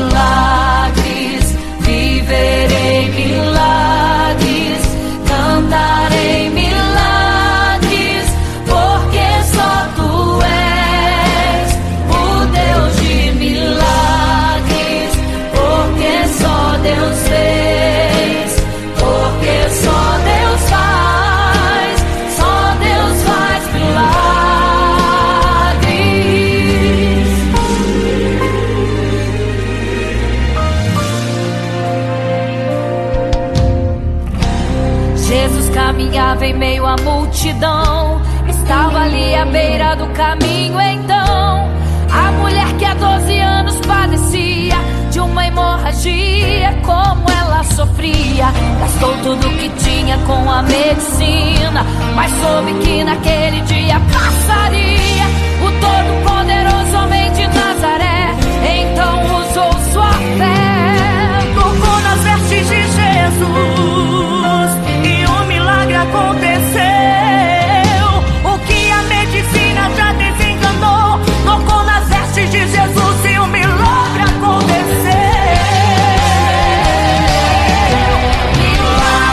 milagres, viverei milagres, cantarei milagres, porque só tu és o Deus de milagres, porque só Deus fez, porque só Deus faz, só Deus faz milagres. Jesus caminhava em meio à multidão, estava ali à beira do caminho. Então a mulher que há 12 anos padecia de uma hemorragia, como ela sofria, gastou tudo que tinha com a medicina, mas soube que naquele dia passaria o todo-poderoso homem de Nazaré. Então usou sua fé, tocou nas vestes de Jesus e um milagre aconteceu. O que a medicina já desenganou, tocou nas vestes de Jesus e um milagre aconteceu.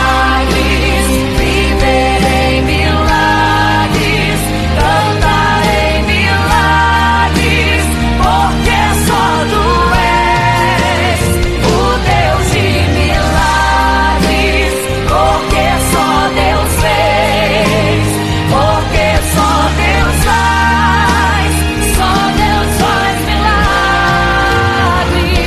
Milagres, viverei milagres, cantarei milagres, porque só tu és o Deus de milagres, porque só Deus fez, porque só Deus faz, só Deus faz milagres.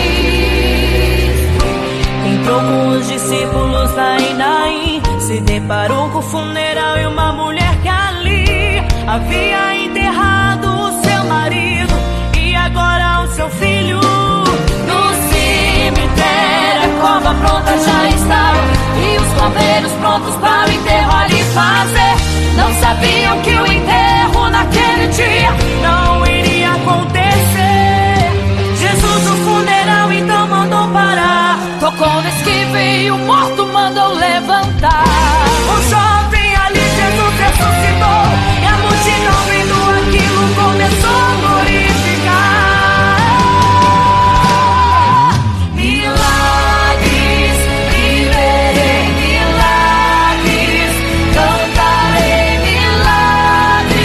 Entrou com os discípulos lá em Naim, se deparou com o funeral e uma mulher que ali havia enterrado o seu marido e agora o seu filho. No cemitério a cova pronta já estava e os coveiros prontos para o enterro ali fazer. Não sabiam que o enterro naquele dia não iria acontecer. Jesus no funeral então mandou parar, tocou no esquife e o morto mandou levantar. O jovem ali Jesus ressuscitou e a multidão vendo aquilo começou a glorificar. Milagres, viverei milagres, cantarei milagres,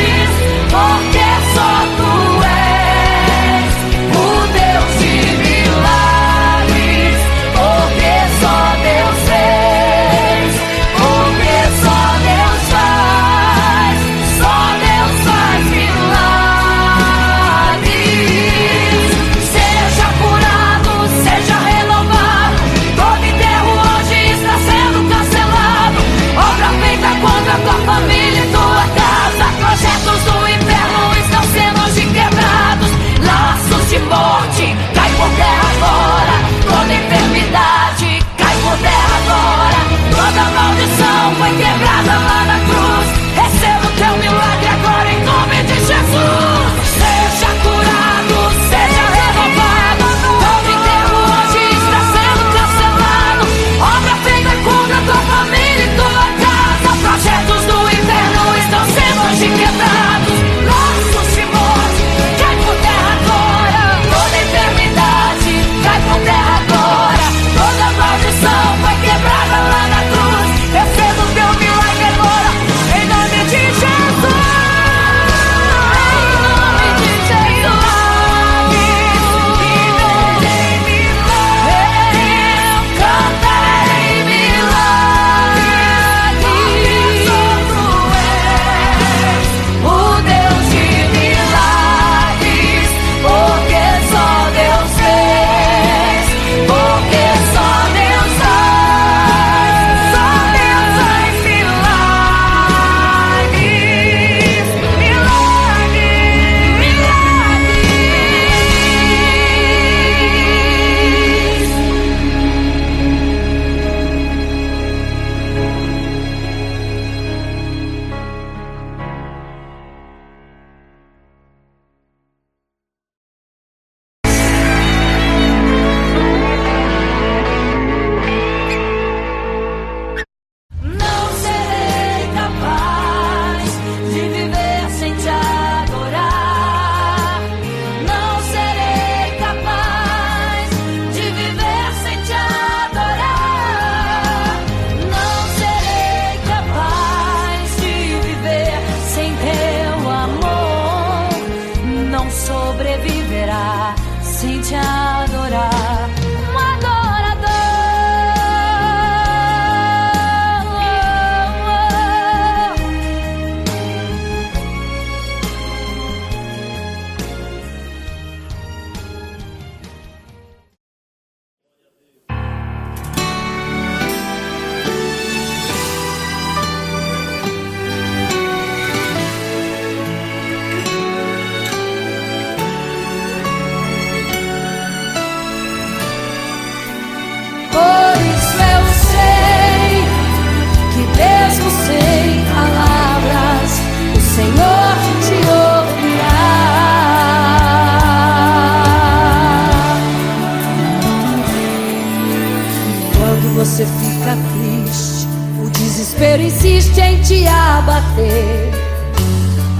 você fica triste, o desespero insiste em te abater.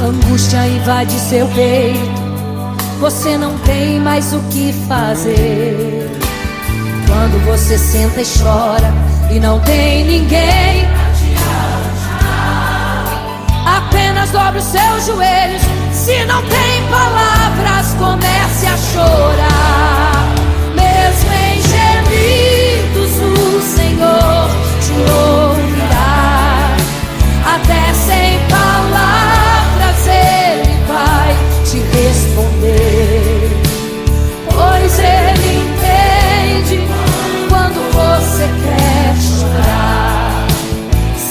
Angústia invade seu peito, você não tem mais o que fazer. Quando você senta e chora e não tem ninguém, apenas dobre os seus joelhos. Se não tem palavras, comece a chorar. Mesmo em gemidos, o Senhor te ouvirá. Até sem palavras Ele vai te responder, pois Ele entende quando você quer chorar.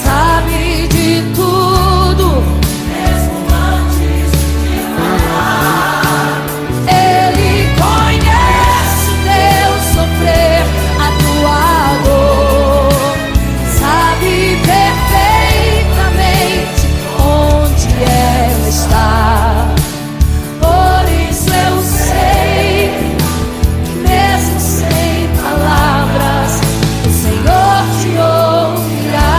Sabe de tudo, mesmo antes de falar. Ele conhece o teu sofrer, a tua dor. Sabe perfeitamente onde ela está. Por isso eu sei que mesmo sem palavras o Senhor te ouvirá.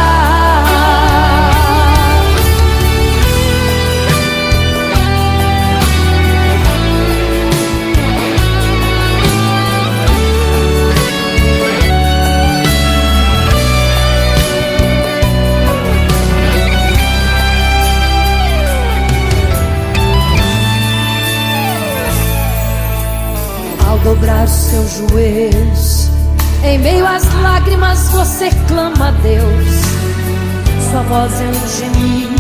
Ao dobrar os seus joelhos, em meio às lágrimas você clama a Deus. Sua voz é um gemido,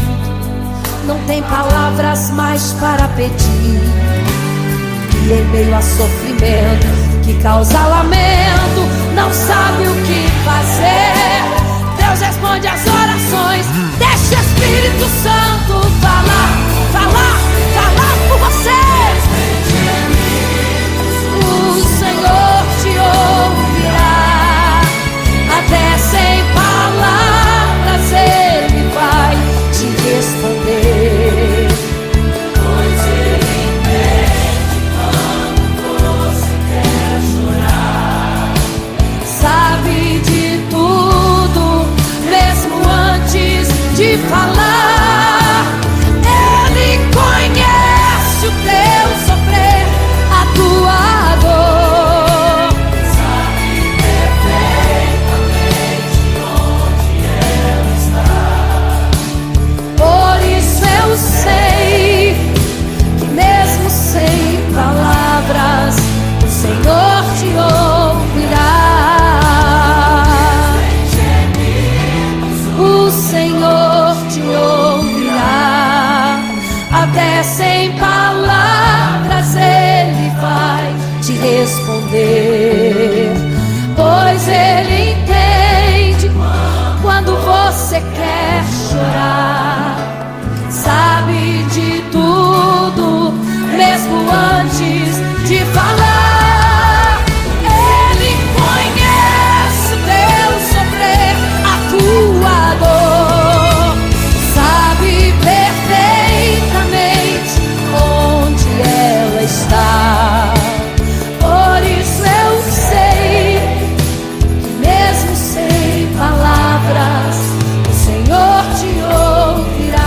não tem palavras mais para pedir. E em meio a sofrimento que causa lamento, não sabe o que fazer. Deus responde às orações, deixa o Espírito Santo falar, falar, falar por você. O Senhor te ouvirá. Até sem palavras Ele vai te responder, pois Ele entende quando você quer chorar. Sabe de tudo, mesmo antes de falar. Ele conhece o teu sofrer, a tua dor. Sabe perfeitamente onde ela está. Por isso eu sei que mesmo sem palavras o Senhor te ouvirá. O Senhor te ouvirá. Até sem palavras Ele vai te responder, pois Ele entende quando você quer chorar. Sabe de tudo, mesmo antes de falar. Ele conhece o teu sofrer, a tua dor. Sabe perfeitamente onde ela está. Por isso eu sei que mesmo sem palavras o Senhor te ouvirá.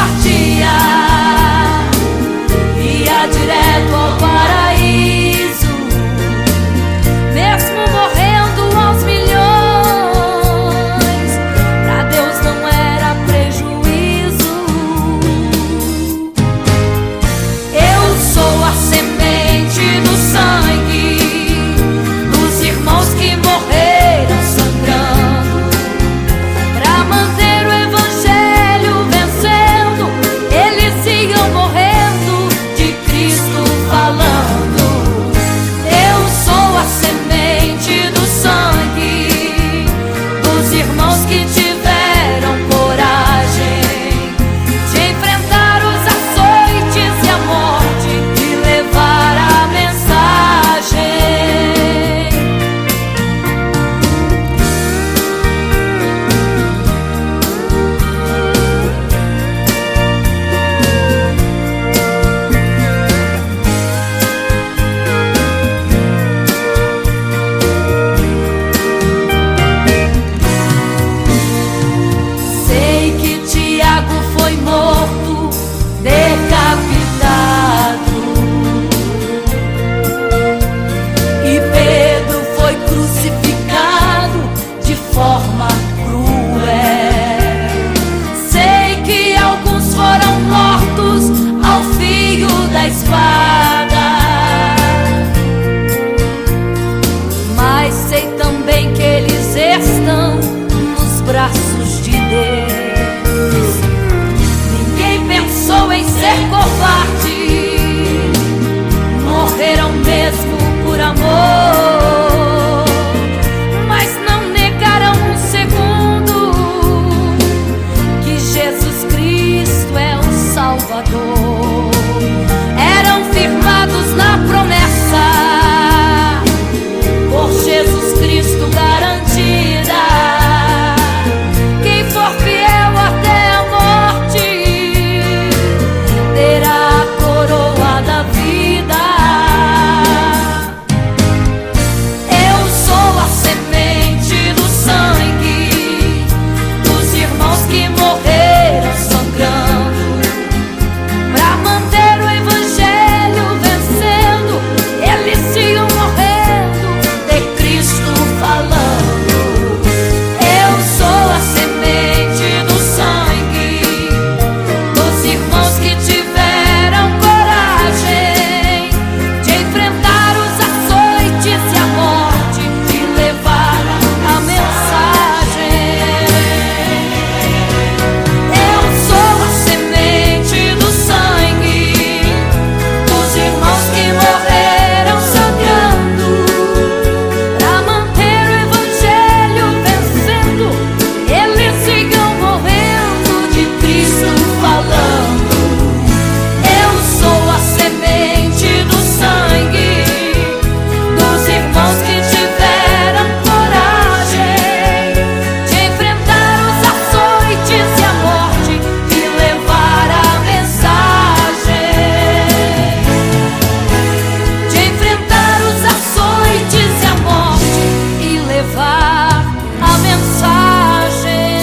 partia, ia direto ao paraíso, mesmo morrendo aos milhões. Pra Deus não era prejuízo. Eu sou a semente do sangue dos irmãos que morreram sangrando pra manter o evangelho vencendo. Eles iam morrendo, de Cristo falando. Eu sou a semente do sangue dos irmãos que tiveram coragem de enfrentar os açoites e a morte e levar a mensagem. Sei que Tiago foi morto, decapitado, e Pedro foi crucificado de forma cruel. Sei que alguns foram mortos ao fio da espada, mas sei também que eles estão nos braços de Deus. Ninguém pensou em ser covarde, morreram mesmo por amor, mas não negaram um segundo que Jesus Cristo é o Salvador. Eram firmados na promessa, por Jesus Cristo garantida. Quem for fiel até a morte terá a coroa da vida. Eu sou a semente do sangue dos irmãos que morreram sangrando pra manter o evangelho vencendo. Eles iam morrendo, de Cristo falando. Eu sou a semente do sangue dos irmãos que tiveram coragem de enfrentar os açoites e a morte e levar a mensagem. Eu sou a semente do sangue dos irmãos que morreram sangrando pra manter o evangelho vencendo. Eles sigam morrendo, de Cristo falando. Eu sou a semente do sangue dos irmãos que tiveram coragem de enfrentar os açoites e a morte e levar a mensagem. De enfrentar os açoites e a morte e levar a mensagem.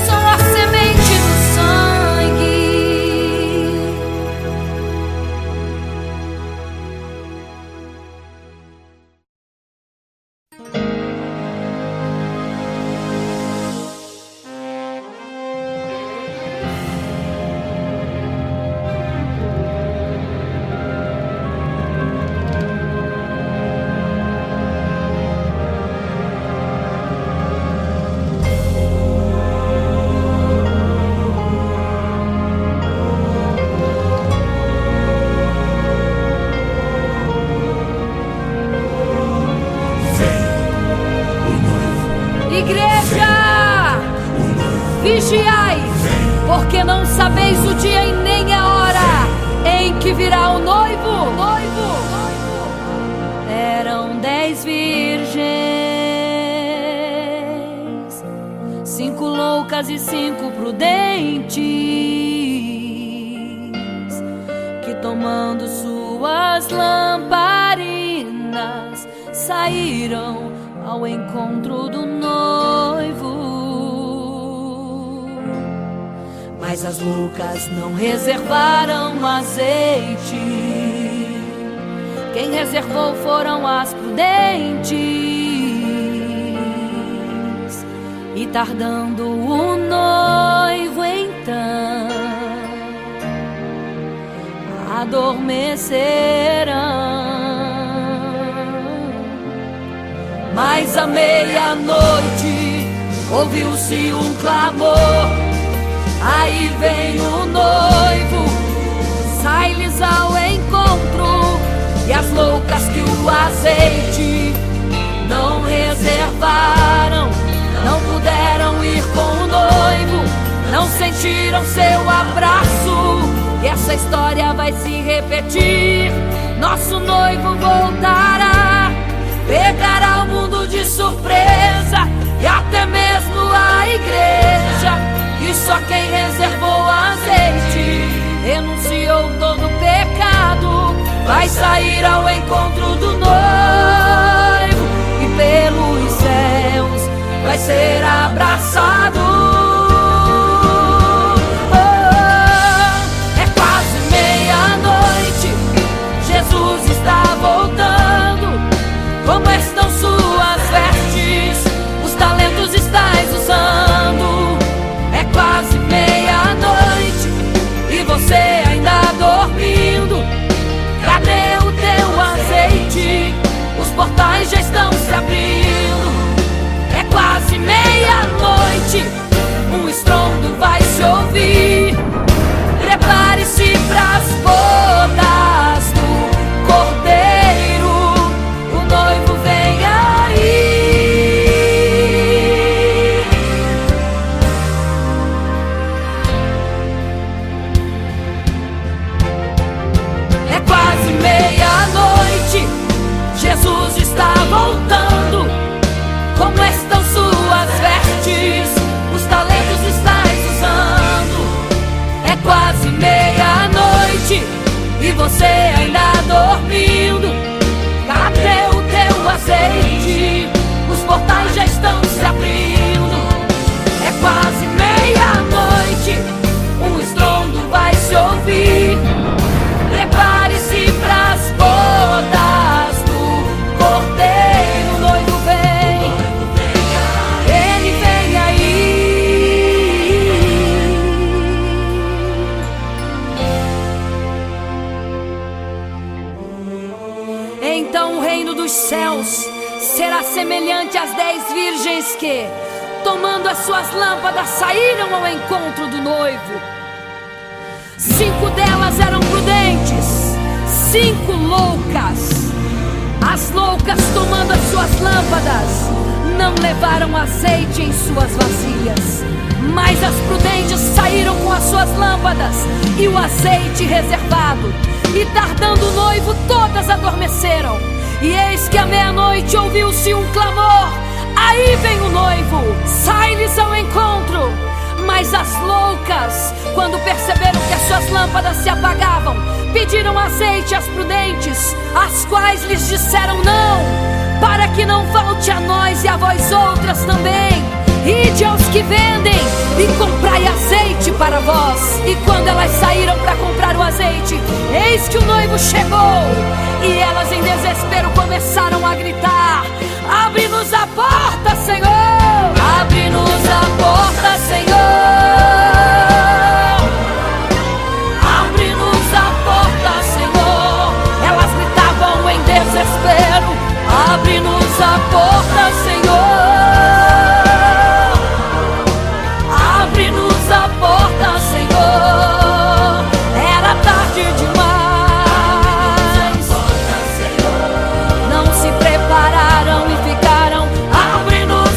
Sou a semente do sangue. Igreja, vigiai, porque não sabeis o dia e nem a hora em que virá o noivo. Eram 10 virgens, 5 loucas e 5 prudentes, que tomando suas lamparinas saíram ao encontro do noivo. mas as loucas não reservaram azeite. Quem reservou foram as prudentes. E tardando o noivo então adormecerão. Mas à meia-noite ouviu-se um clamor. Aí vem o noivo, sai-lhes ao encontro. E as loucas que o azeite não reservaram, não puderam ir com o noivo, não sentiram seu abraço. E essa história vai se repetir. Nosso noivo voltará, pegará o mundo de surpresa, e até mesmo a igreja. E só quem reservou azeite, renunciou todo pecado, vai sair ao encontro do noivo, e pelos céus vai ser abraçado. É quase meia-noite, Jesus está voltando. Como estão suas vestes? Os talentos estais usando. É quase meia-noite e você ainda dormindo. Cadê o teu azeite? Os portais já estão se abrindo. É quase meia-noite, um estrondo vai se ouvir. Prepare-se pras bodas do Cordeiro, o noivo vem aí. É quase meia-noite, Jesus está voltando. Como estão suas vestes? Os talentos estais usando. É quase meia-noite e você ainda dormindo. Cadê o teu azeite? Os portais já estão se abrindo. É quase meia-noite, um estrondo vai se ouvir. Prepare-se pras bodas do Cordeiro, o noivo vem, ele vem aí. Então o reino dos céus será semelhante às 10 virgens que, tomando as suas lâmpadas, saíram ao encontro do noivo. 5 delas eram prudentes, 5 loucas. As loucas, tomando as suas lâmpadas, não levaram azeite em suas vasilhas. Mas as prudentes saíram com as suas lâmpadas e o azeite reservado. E tardando o noivo, todas adormeceram. E eis que à meia-noite ouviu-se um clamor. Aí vem o noivo, sai-lhes ao encontro. Mas as loucas, quando perceberam que as suas lâmpadas se apagavam, pediram azeite às prudentes, as quais lhes disseram não, para que não falte a nós e a vós outras também. Ide aos que vendem e comprai azeite para vós. E quando elas saíram para comprar o azeite, eis que o noivo chegou. E elas em desespero começaram a gritar: abre-nos a porta, Senhor! Abre-nos a porta, Senhor! Abre-nos a porta, Senhor! Elas gritavam em desespero: abre-nos a porta, Senhor! Abre-nos a porta, Senhor! Era tarde demais. Não se prepararam e ficaram: abre-nos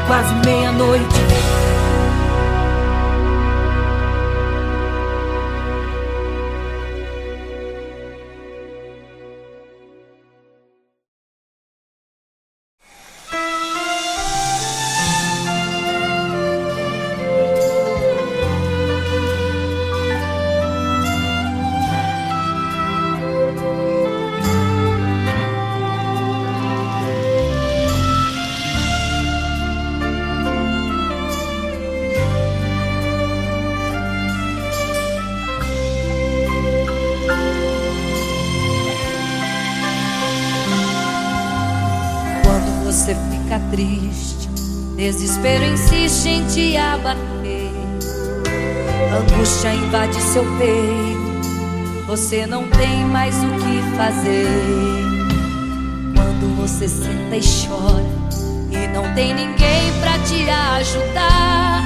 quase meia-noite. Você fica triste, desespero insiste em te abater, angústia invade seu peito, você não tem mais o que fazer. Quando você senta e chora e não tem ninguém pra te ajudar,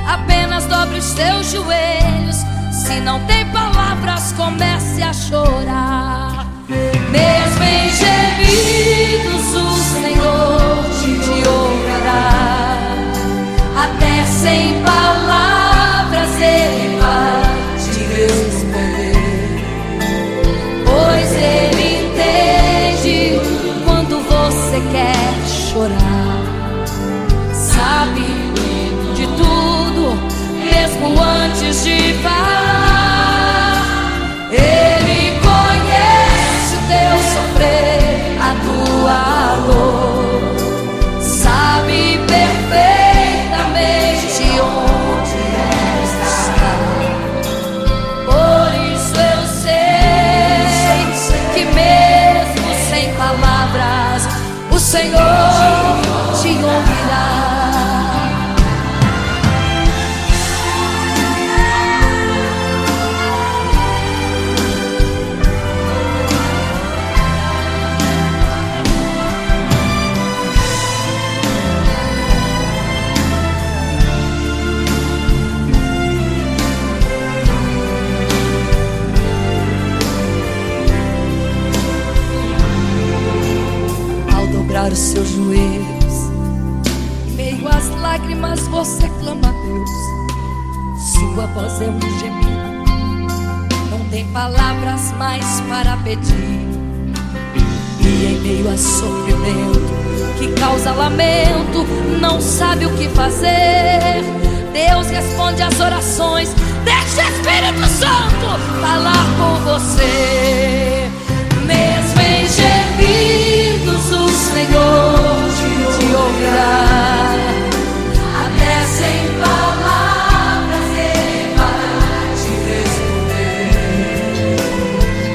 apenas dobre os seus joelhos. Se não tem palavras, comece a chorar. Mesmo em gemidos o Senhor te ouvirá, até sem palavras Ele vai te responder, pois Ele entende quando você quer chorar. Sabe de tudo, mesmo antes de falar. Ele conhece o teu sofrer, a tua dor, sabe perfeitamente onde está. Por isso eu sei que mesmo sem palavras o Senhor te ouvirá. Os seus joelhos, em meio às lágrimas você clama a Deus. Sua voz é um gemido, não tem palavras mais para pedir. E em meio a sofrimento que causa lamento, não sabe o que fazer. Deus responde às orações, deixa o Espírito Santo falar com você. Mesmo em gemidos o Senhor te ouvirá, até sem palavras Ele vai te responder,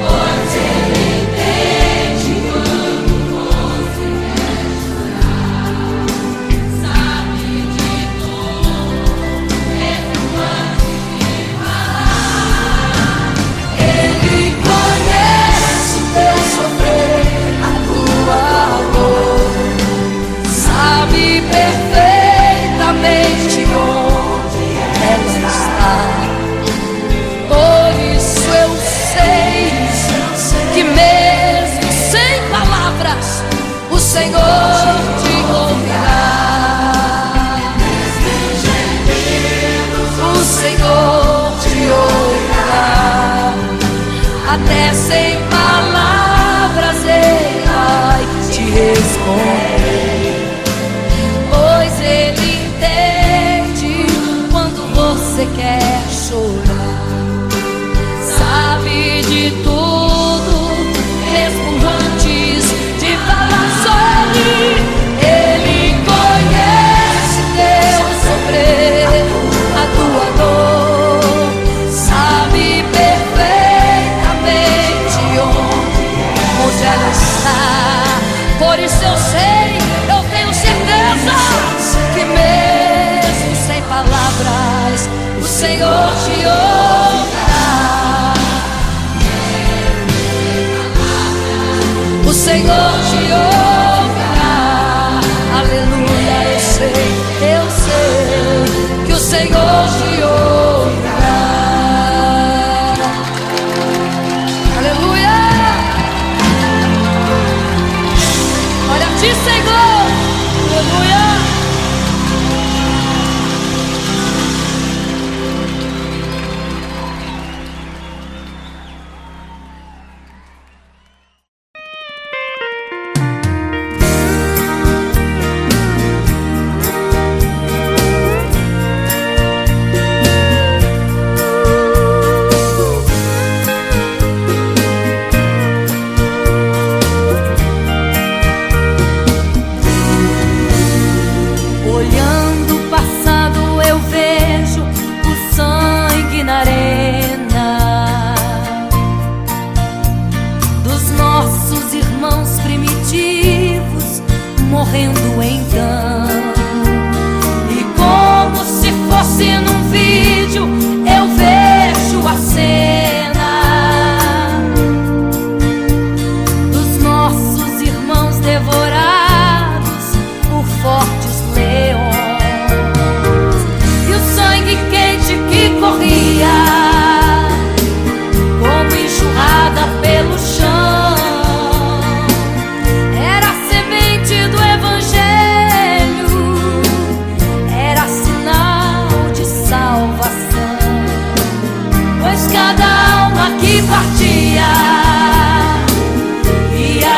pois Ele entende quando você quer chorar. Sabe de tudo, mesmo antes de falar. Ele conhece o teu sofrer, a tua dor, sabe perfeitamente onde ela está. Por isso eu sei que mesmo sem palavras o Senhor te ouvirá. O Senhor te ouvirá, até sem palavras Ele vai te responder, pois Ele entende quando você quer chorar. Sabe de tudo, mesmo antes de falar sobre. Ele conhece teu sofrer, a tua dor, sabe perfeitamente onde ela está. Por isso eu sei, eu tenho certeza que mesmo sem palavras o Senhor te ouvirá. O Senhor te ouvirá. Aleluia, eu sei que o Senhor te ouvirá. Aleluia. Olha a ti, Senhor. Aleluia. Aleluia. Aleluia. Aleluia. Aleluia. Aleluia. Aleluia. Aleluia. Aleluia. Aleluia. Aleluia. Aleluia. Aleluia. Aleluia. Aleluia. Aleluia. Aleluia. Aleluia. Aleluia.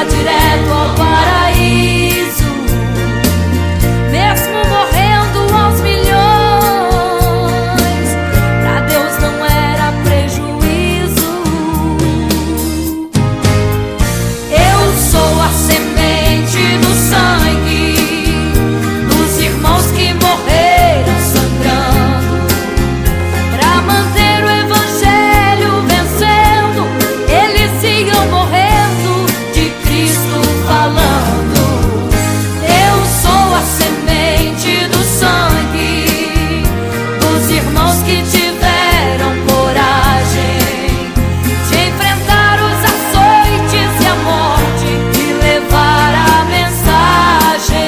leva direto ao paraíso. Mesmo morrendo aos milhões, pra Deus não era prejuízo. Eu sou a semente do sangue dos irmãos que morreram sangrando, pra manter o evangelho vencendo. Eles iam morrendo, de Cristo falando. Eu sou a semente do sangue dos irmãos que tiveram coragem de enfrentar os açoites e a morte e levar a mensagem.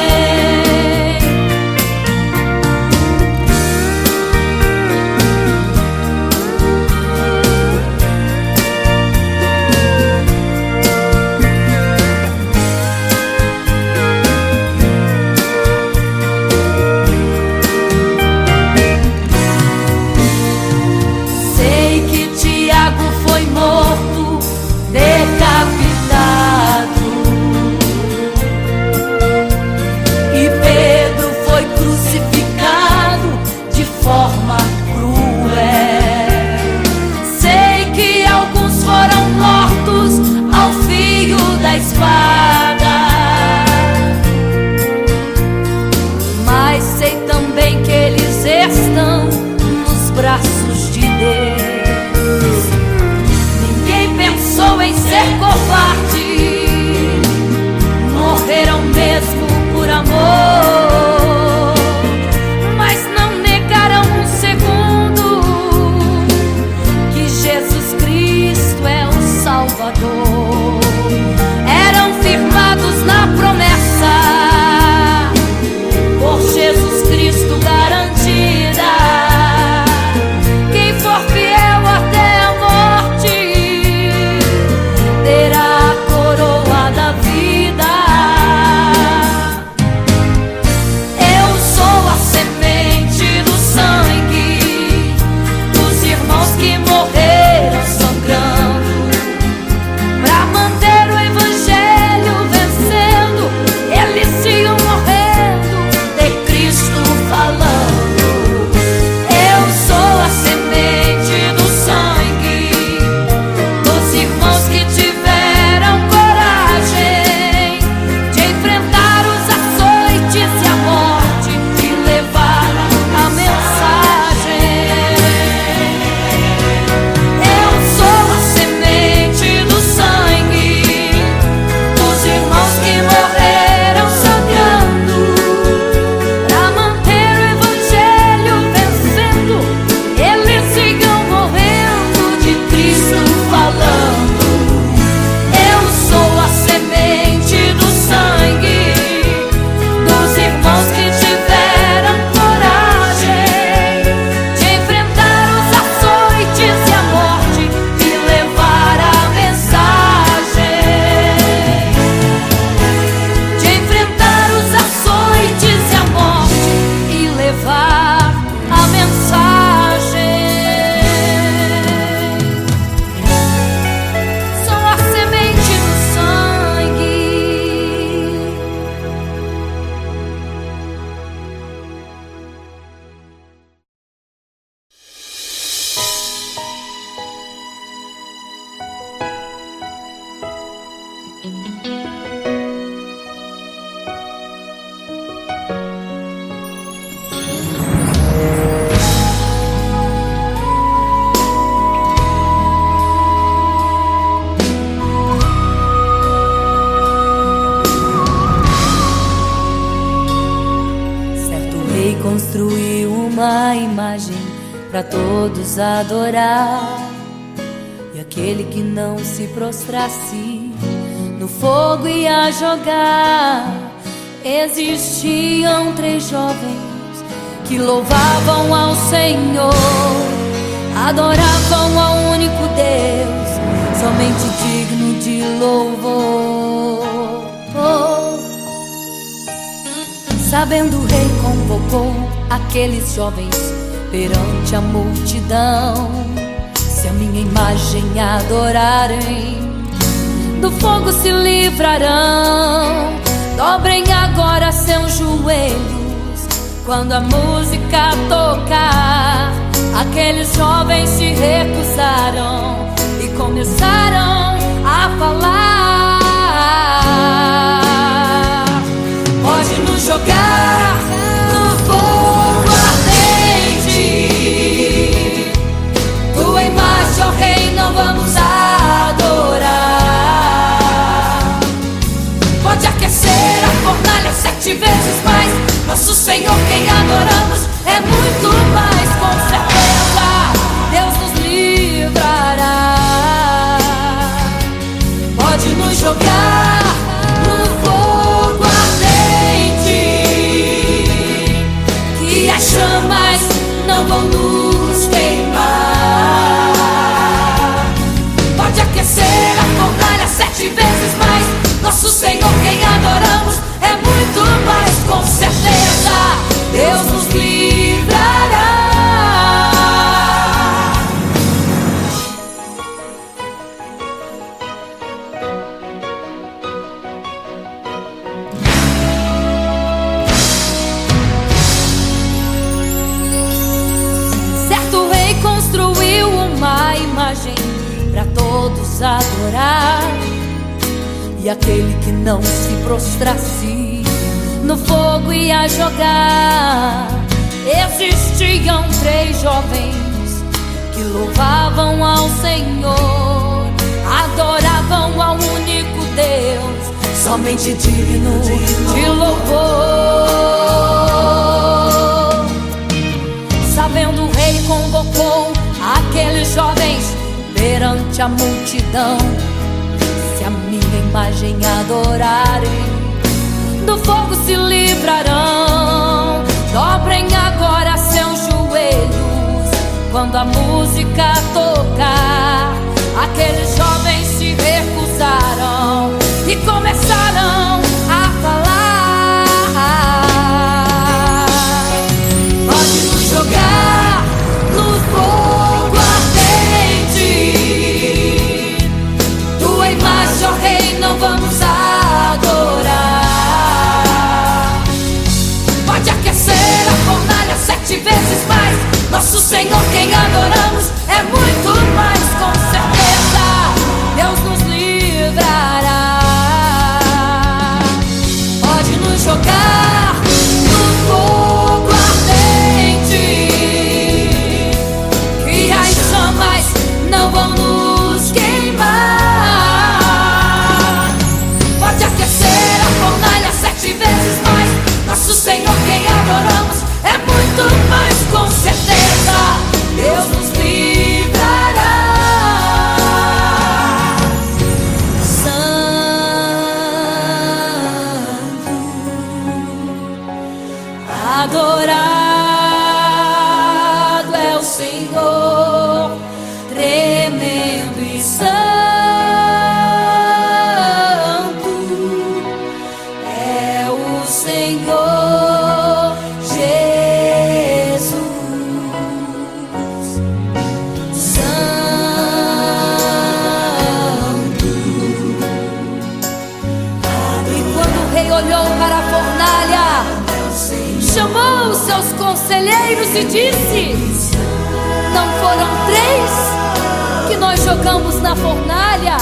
Sei que Tiago foi morto, decapitado, e Pedro foi crucificado de forma cruel. Sei que alguns foram mortos ao fio da espada, mas sei também que eles estão nos braços de Deus. Ninguém pensou em ser covarde, morreram mesmo por amor, mas não negaram um segundo que Jesus Cristo é o Salvador. Eram firmados na promessa, por Jesus Cristo garantida. Quem for fiel até a morte terá a coroa da vida. Eu sou a semente do sangue dos irmãos que morreram sangrando, pra manter o evangelho vencendo. Eles iam morrendo, de Cristo falando. Eu sou a semente do sangue dos irmãos que tiveram coragem de enfrentar os açoites e a morte e levar a mensagem. Eu sou a semente do sangue dos irmãos que morreram sangrando, pra manter o evangelho vencendo. Eles sigam morrendo, de Cristo falando. Eu sou a semente do sangue dos irmãos que tiveram coragem de enfrentar os açoites e a morte e levar a mensagem. De enfrentar os açoites e a morte e levar a mensagem. Sou a semente do sangue. Certo rei construiu uma imagem para todos adorar, e aquele que não se prostrasse no fogo ia jogar. Existiam 3 jovens que louvavam ao Senhor, adoravam ao único Deus, somente digno de louvor. Sabendo, o rei convocou aqueles jovens perante a multidão. Se a minha imagem adorarem, do fogo se livrarão. Dobrem agora seus joelhos quando a música tocar. Aqueles jovens se recusaram e começaram a falar: pode nos jogar no fogo ardente, tua imagem, ó Rei, não vamos adorar. Pode aquecer a fornalha 7 vezes mais, nosso Senhor quem adoramos é muito mais, com certeza Deus nos livrará. Pode nos jogar no fogo ardente, que as chamas não vão nos queimar. Pode aquecer a fornalha 7 vezes mais, nosso Senhor quem adoramos é muito mais, com certeza Deus nos livrará. Certo rei construiu uma imagem para todos adorar, e aquele que não se prostrasse no fogo ia jogar. Existiam 3 jovens que louvavam ao Senhor, adoravam ao único Deus, somente digno de louvor. Sabendo, o rei convocou aqueles jovens perante a multidão: se a minha imagem adorarem, do fogo se livrarão. Dobrem agora seus joelhos quando a música tocar. Aqueles jovens se recusaram e começaram a falar: pode nos jogar no fogo ardente, tua imagem, ó Rei, não vamos adorar. Pode aquecer a fornalha 7 vezes mais, nosso Senhor quem adoramos é muito mais, com certeza Deus nos livrará. Pode nos jogar no fogo ardente, que as chamas não vão nos queimar. Pode aquecer a fornalha 7 vezes mais, nosso Senhor quem adoramos é muito mais, com certeza Deus nos livrará. Santo, adorado é o Senhor, tremendo e santo é o Senhor Jesus. Santo. E quando o rei olhou para a fornalha, chamou os seus conselheiros e disse: não foram 3 que nós jogamos na fornalha,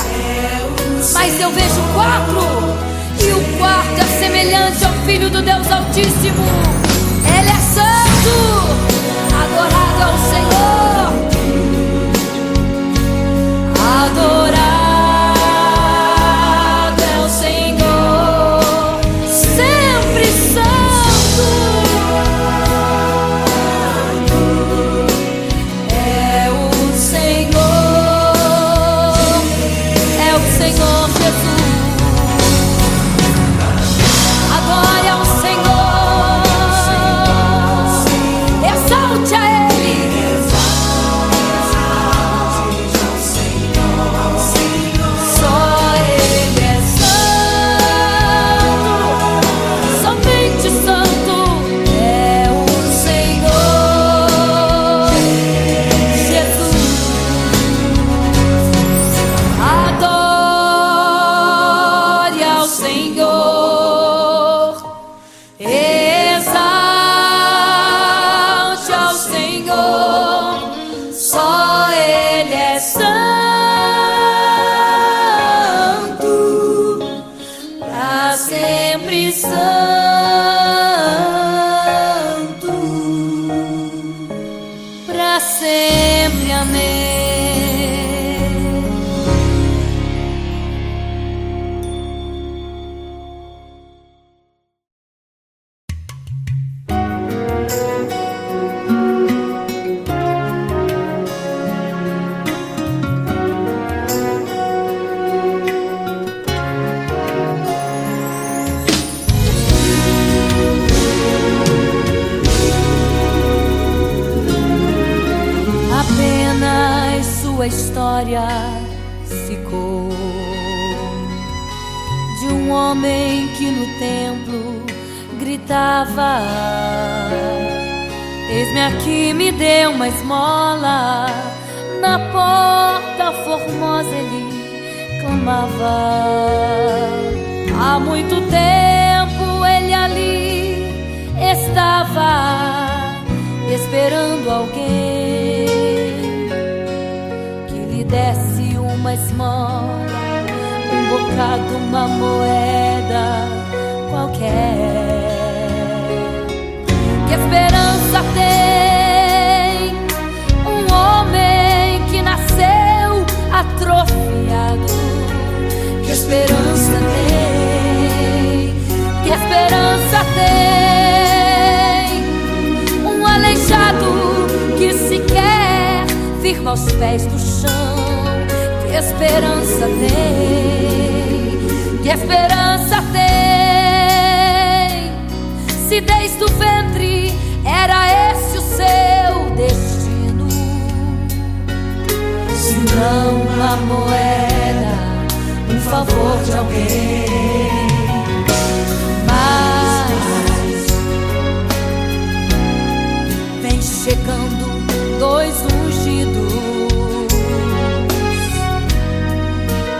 mas eu vejo 4, e o quarto é semelhante ao Filho do Deus Altíssimo. Ele é santo, adorado ao Senhor, adorado é o Senhor, sempre santo é o Senhor Jesus. Adore ao Senhor, exalte a Ele. para sempre santo, para sempre, amém. Apenas sua história ficou de um homem que no templo gritava: eis-me aqui, me dê uma esmola. Na porta formosa ele clamava. Há muito tempo ele ali estava esperando alguém que lhe desse uma esmola, um bocado, uma moeda qualquer. Que esperança tem um homem que nasceu atrofiado? Que esperança tem? Que esperança tem um aleijado que sequer firma os pés no chão? Que esperança tem? Que esperança tem? Se desde o ventre era esse o seu destino, se não uma moeda, um favor de alguém. Mas vem chegando dois ungidos,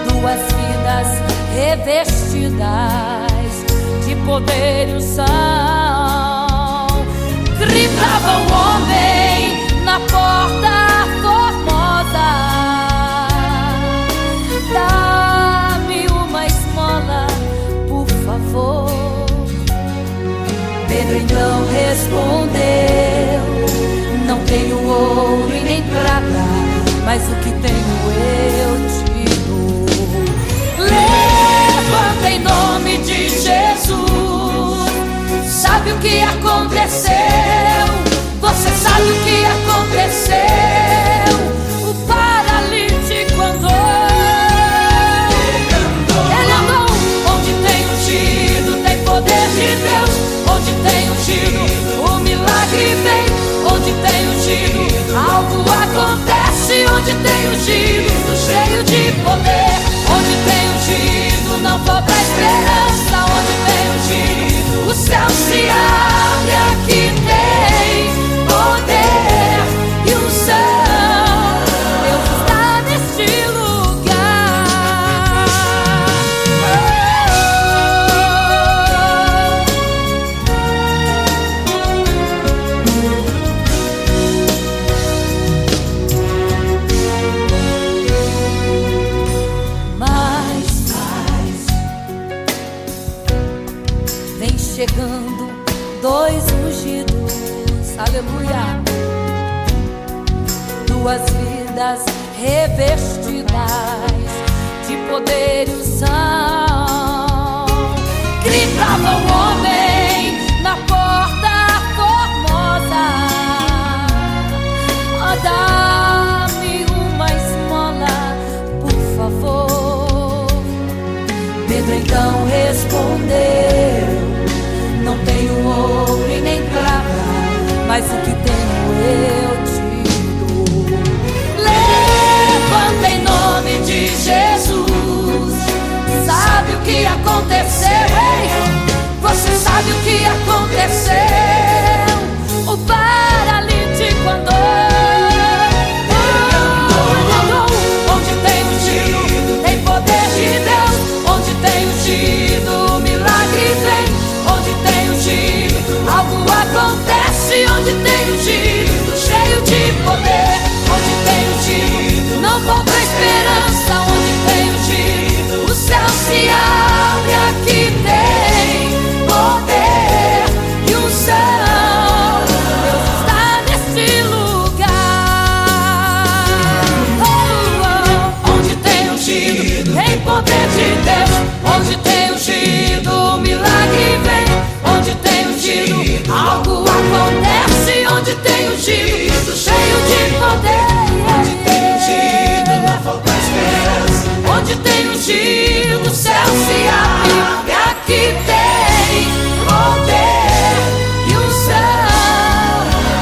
duas vidas revestidas de poder e unção. Gritava o homem na porta formosa: dá-me uma esmola, por favor. Pedro então respondeu: não tenho ouro e nem prata, mas o que tenho eu te dou. Levanta em nome de Jesus. Sabe o que aconteceu? Você sabe o que aconteceu? O paralítico andou. Ele andou. Onde tem ungido, tem poder de Deus. Onde tem ungido, o milagre vem. Onde tem ungido, algo acontece. Onde tem ungido, cheio de poder. Onde tem ungido, não falta esperança. Onde tem ungido, o céu se abre. Aqui tem poder e unção. Deus está neste lugar. Mas vem chegando dois ungidos, aleluia, duas vidas revestidas de poder e unção. Gritava o homem na porta formosa: oh, dá-me uma esmola, por favor. Pedro então respondeu: não tenho ouro e nem prata, mas o que tenho eu te dou. Levanta em nome de Jesus. Sabe o que aconteceu? Ei, você sabe ungido, cheio de poder. Onde tem ungido não falta pés. Onde tem ungido, o céu se abre. E aqui tem poder e unção.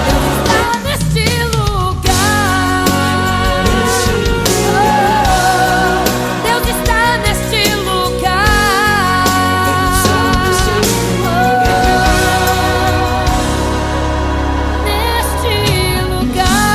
Deus está neste lugar. Deus está neste lugar. Neste lugar.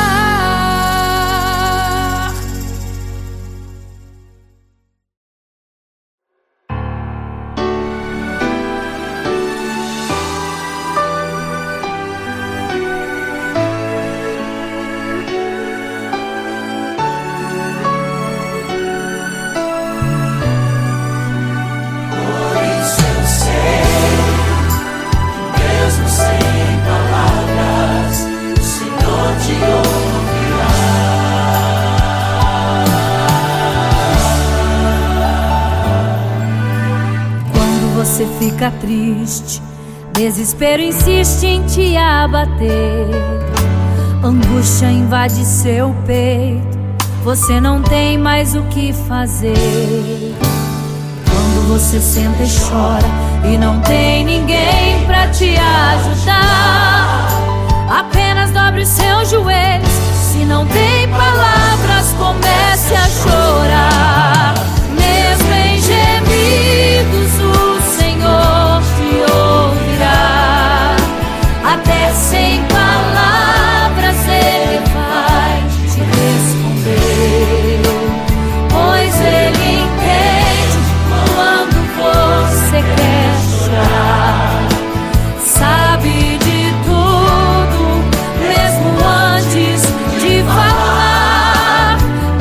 Por isso eu sei que mesmo sem palavras, o Senhor te ouvirá. Quando você fica triste, desespero insiste em te abater. Angústia invade seu peito, você não tem mais o que fazer. Quando você senta e chora e não tem ninguém pra te ajudar, apenas dobre os seus joelhos. Se não tem palavras, comece a chorar. Mesmo em gemidos, o Senhor te ouvirá. Até sem palavras Ele vai te responder, pois Ele entende quando você quer chorar. Sabe de tudo, mesmo antes de falar.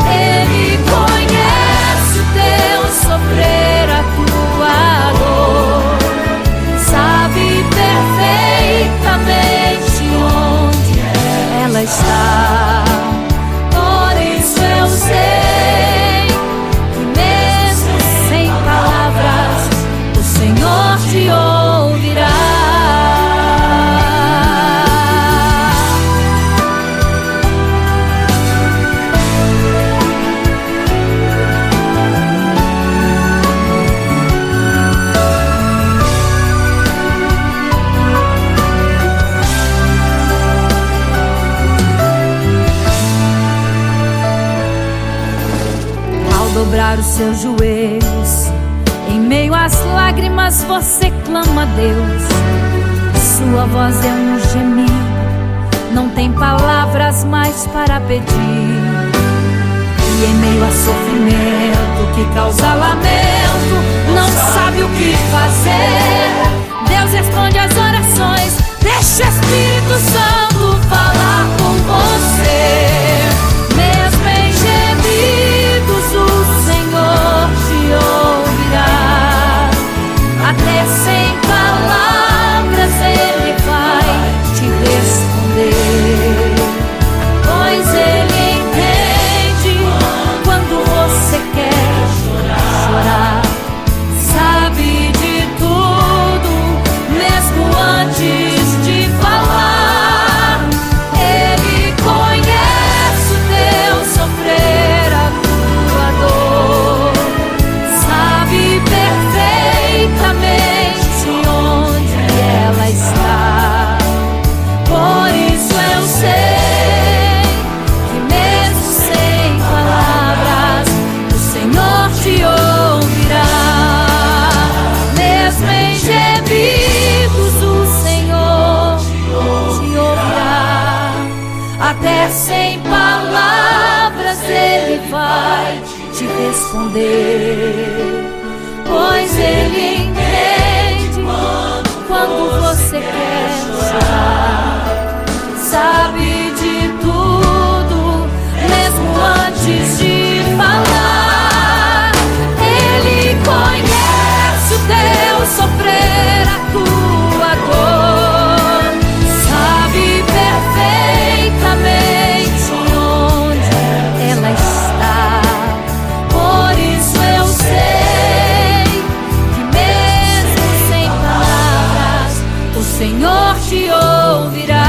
Ele conhece o teu sofrer, a tua dor. Sabe perfeitamente onde ela está. Por isso eu sei que mesmo sem palavras, o Senhor te ouvirá. Ao dobrar os seus joelhos, em meio às lágrimas você clama a Deus. Sua voz é um gemido, não tem palavras mais para pedir. E em meio a sofrimento que causa lamento, não sabe o que fazer. Deus responde às orações, deixa o Espírito Santo falar com você. Mesmo em gemidos, o Senhor te ouvirá. Até sem palavras Ele vai te responder, pois Ele entende quando você quer chorar. Sabe de tudo, mesmo antes de falar. Ele conhece o teu sofrer, a tua dor. Sabe perfeitamente onde ela está. Por isso eu sei que mesmo sem palavras, o Senhor te ouvirá. Mesmo em gemidos, o Senhor te ouvirá. Até sem palavras Ele vai te responder, pois Ele entende quando você quer chorar. Sabe de tudo, mesmo antes de falar. Ele conhece o teu sofrer, a tua dor. Sabe perfeitamente onde ela está. Por isso eu sei que mesmo sem palavras, o Senhor te ouvirá.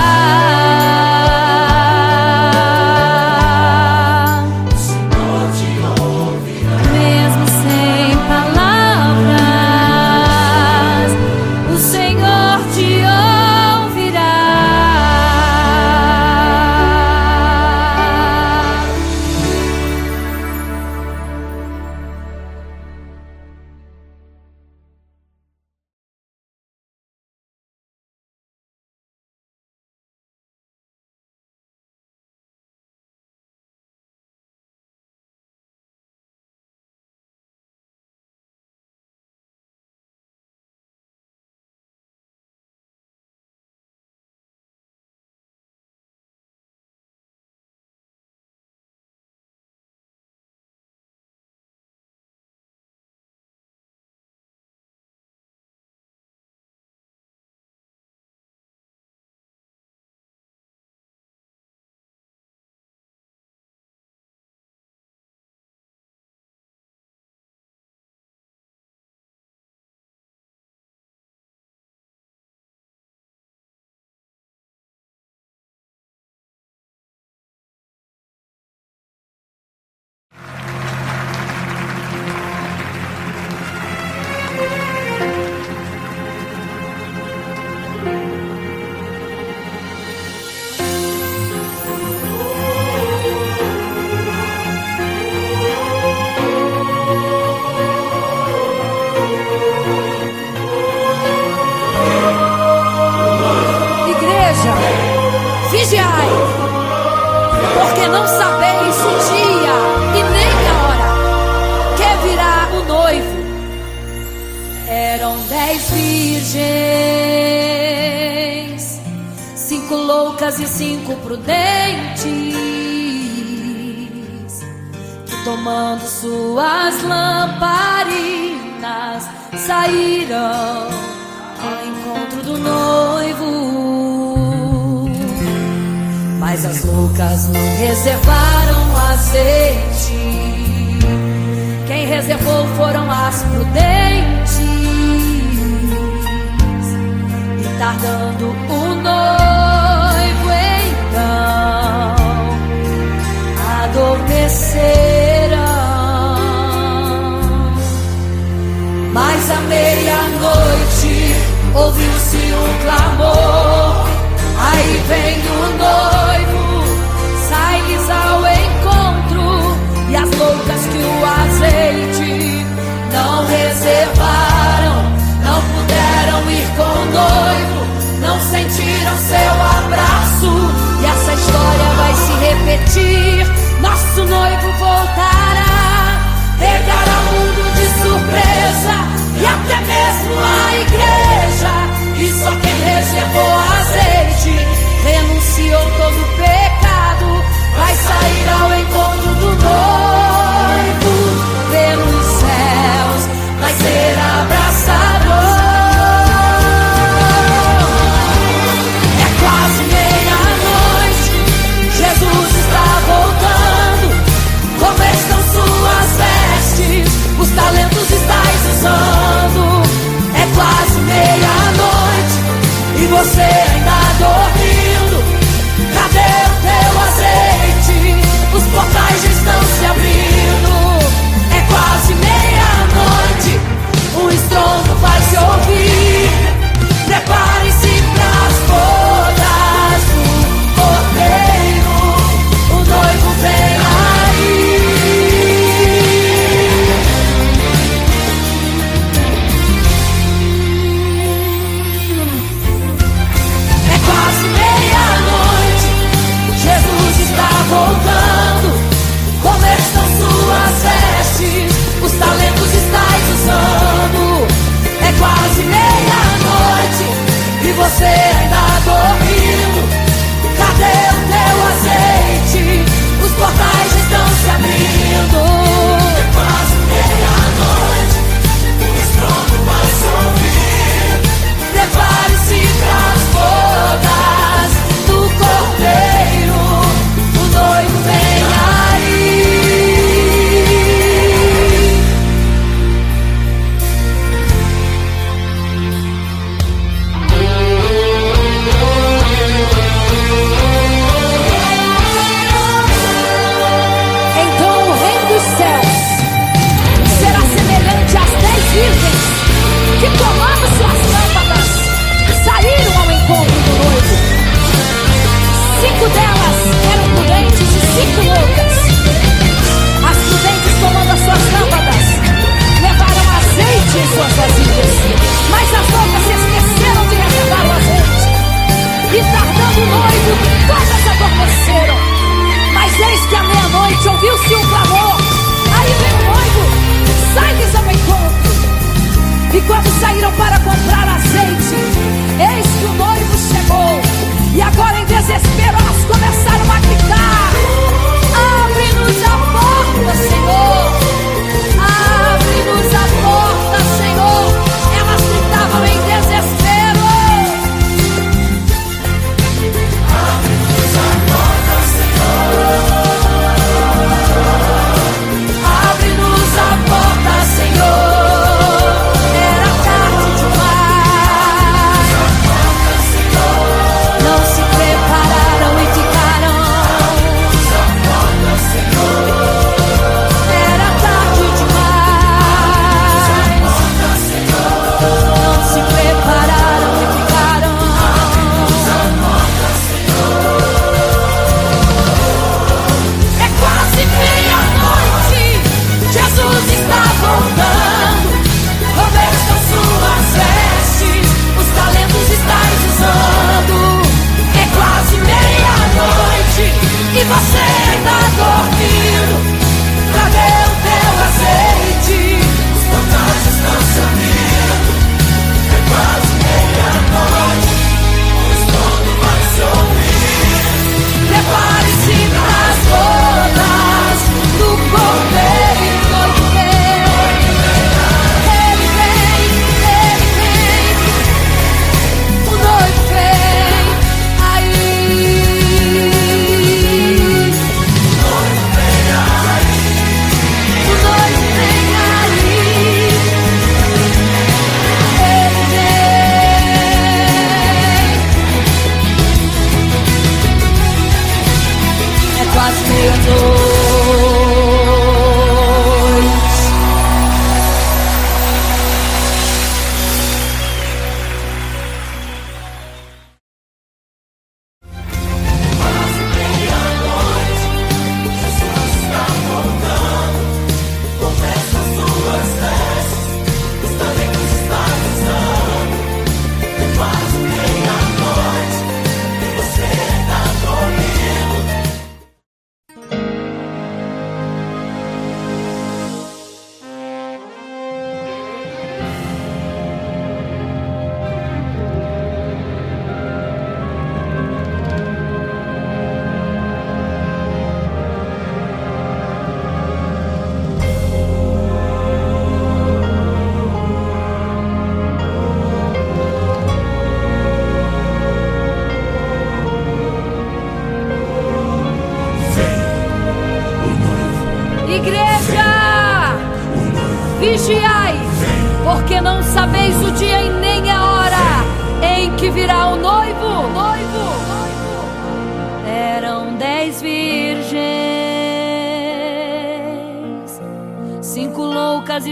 virgens, 5 loucas e 5 prudentes, que tomando suas lamparinas saíram ao encontro do noivo. Mas as loucas não reservaram azeite, quem reservou foram as prudentes. E tardando o noivo então adormeceram. Mas à meia-noite ouviu-se um clamor, aí vem o noivo, sai-lhes ao encontro. E as loucas que o azeite não reservaram, não puderam ir com o noivo, não sentiram seu abraço. E essa história vai se repetir, nosso noivo voltará, pegará o mundo de surpresa e até mesmo a igreja. E só quem reservou azeite, renunciou todo o pecado, vai sair ao encontro do noivo. Pelos céus vai ser abraçador. É quase meia-noite, Jesus está voltando. Como estão suas vestes? Os talentos estáis usando. É quase meia-noite e você ainda dormindo. Cadê o teu azeite? Os portais já estão se abrindo. É quase meia-noite, um estrondo vai se ouvir. Prepare-se pras bodas do Cordeiro, o noivo vem aí. É quase meia-noite, Jesus está voltando. Como estão suas vestes? Os talentos estáis usando. É quase meia-noite e você ainda dormindo. Cadê o teu azeite? Os portais estão se abrindo. É quase meia-noite, o estrondo vai se ouvir. Prepare-se pras bodas do Cordeiro, o noivo vem aí.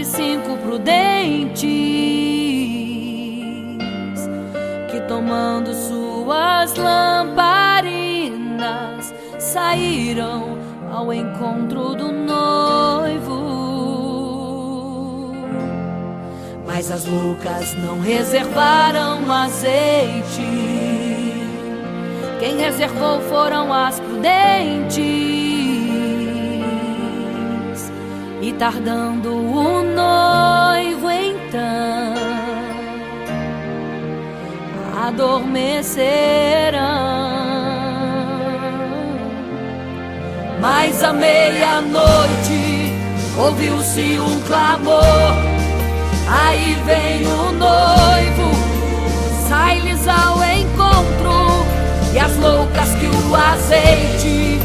5 prudentes que, tomando suas lamparinas, saíram ao encontro do noivo. Mas as loucas não reservaram azeite. Quem reservou foram as prudentes. E tardando o noivo então, adormecerão. Mas à meia-noite ouviu-se um clamor. Aí vem o noivo, sai-lhes ao encontro. E as loucas que o azeite